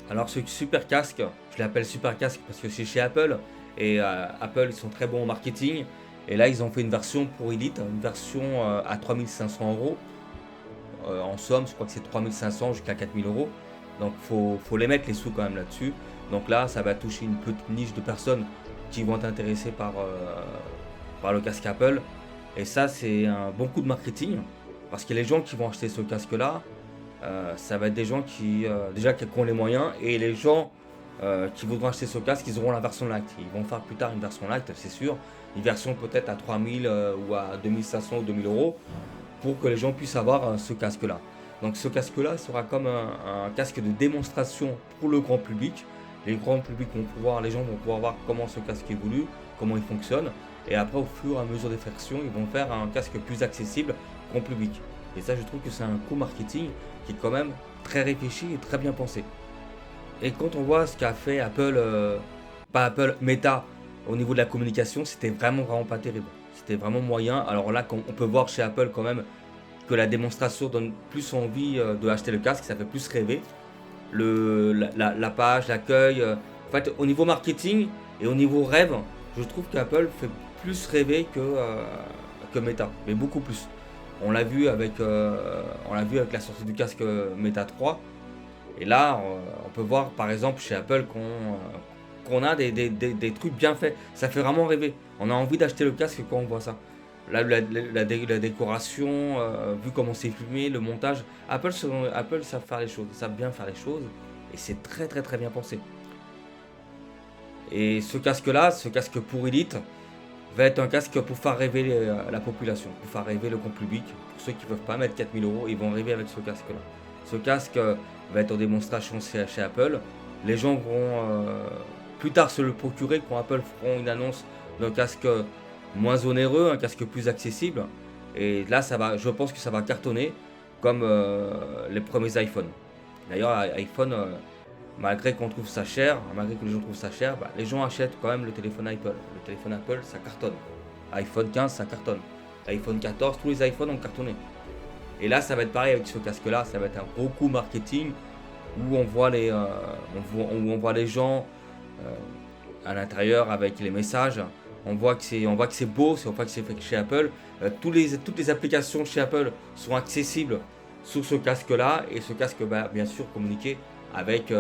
Alors ce super casque, je l'appelle super casque parce que c'est chez Apple et Apple ils sont très bons en marketing et là ils ont fait une version pour Elite, une version à 3 500 euros. En somme je crois que c'est 3 500 jusqu'à 4 000 euros, donc faut les mettre les sous quand même là-dessus. Donc là ça va toucher une petite niche de personnes qui vont être intéressées par le casque Apple et ça c'est un bon coup de marketing parce que les gens qui vont acheter ce casque là, ça va être des gens qui déjà qui ont les moyens et les gens qui voudront acheter ce casque, ils auront la version Lite. Ils vont faire plus tard une version Lite, c'est sûr, une version peut-être à 3000 ou à 2500 ou 2000 euros pour que les gens puissent avoir ce casque-là. Donc ce casque-là sera comme un casque de démonstration pour le grand public. Les gens vont pouvoir voir comment ce casque évolue, comment il fonctionne, et après au fur et à mesure des versions, ils vont faire un casque plus accessible au grand public. Et ça, je trouve que c'est un coup marketing qui est quand même très réfléchi et très bien pensé. Et quand on voit ce qu'a fait Apple, pas Apple, Meta, au niveau de la communication, c'était vraiment pas terrible. C'était vraiment moyen. Alors là, on peut voir chez Apple quand même que la démonstration donne plus envie de acheter le casque, ça fait plus rêver. La page, l'accueil, en fait, au niveau marketing et au niveau rêve, je trouve qu'Apple fait plus rêver que Meta, mais beaucoup plus. On l'a vu avec la sortie du casque Meta 3. Et là, on peut voir par exemple chez Apple qu'on a des trucs bien faits. Ça fait vraiment rêver. On a envie d'acheter le casque quand on voit ça. Là, la décoration, vu comment c'est filmé, le montage. Apple savent faire les choses, ils savent bien faire les choses. Et c'est très bien pensé. Et ce casque-là, ce casque pour Elite, va être un casque pour faire rêver la population, pour faire rêver le grand public. Pour ceux qui ne peuvent pas mettre 4000 euros, ils vont rêver avec ce casque-là. Ce casque va être en démonstration chez Apple. Les gens vont plus tard se le procurer quand Apple feront une annonce d'un casque moins onéreux, un casque plus accessible. Et là, je pense que ça va cartonner comme les premiers iPhones. D'ailleurs, iPhone, malgré qu'on trouve ça cher, malgré que les gens trouvent ça cher, bah, les gens achètent quand même le téléphone Apple. Le téléphone Apple, ça cartonne. iPhone 15, ça cartonne. iPhone 14, tous les iPhones ont cartonné. Et là, ça va être pareil avec ce casque-là, ça va être un gros coup marketing où on voit les gens à l'intérieur avec les messages. On voit que c'est beau, on voit que c'est fait chez Apple. Toutes les applications chez Apple sont accessibles sur ce casque-là et ce casque va bien sûr communiquer avec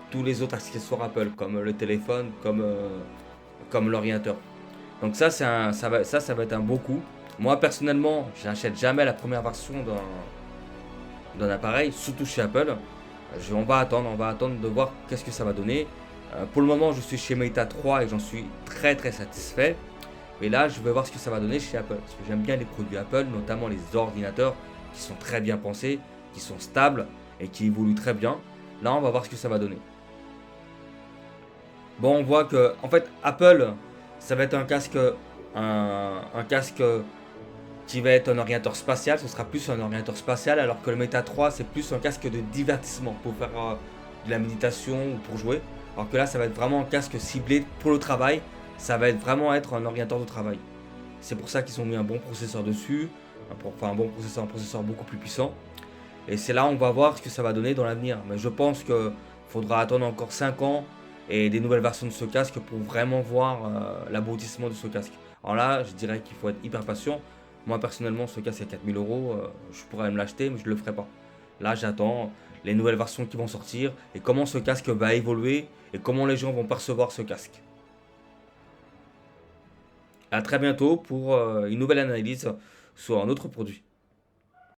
tous les autres accessoires Apple, comme le téléphone, comme l'ordinateur. Donc ça va être un beau coup. Moi personnellement, je n'achète jamais la première version d'un appareil, surtout chez Apple. On va attendre de voir qu'est-ce que ça va donner. Pour le moment, je suis chez Meta 3 et j'en suis très satisfait. Mais là, je vais voir ce que ça va donner chez Apple. Parce que j'aime bien les produits Apple, notamment les ordinateurs qui sont très bien pensés, qui sont stables et qui évoluent très bien. Là, on va voir ce que ça va donner. Bon, on voit que, en fait, Apple, ça va être un casque qui va être un ordinateur spatial. Ce sera plus un ordinateur spatial, alors que le Meta 3, c'est plus un casque de divertissement pour faire de la méditation ou pour jouer. Alors que là, ça va être vraiment un casque ciblé pour le travail. Ça va vraiment être un ordinateur de travail. C'est pour ça qu'ils ont mis un bon processeur dessus. Enfin, un processeur beaucoup plus puissant. Et c'est là où on va voir ce que ça va donner dans l'avenir. Mais je pense qu'il faudra attendre encore 5 ans et des nouvelles versions de ce casque pour vraiment voir l'aboutissement de ce casque. Alors là, je dirais qu'il faut être hyper patient. Moi personnellement, ce casque à 4000 euros, je pourrais me l'acheter, mais je ne le ferai pas. Là, j'attends les nouvelles versions qui vont sortir et comment ce casque va évoluer et comment les gens vont percevoir ce casque. A très bientôt pour une nouvelle analyse sur un autre produit.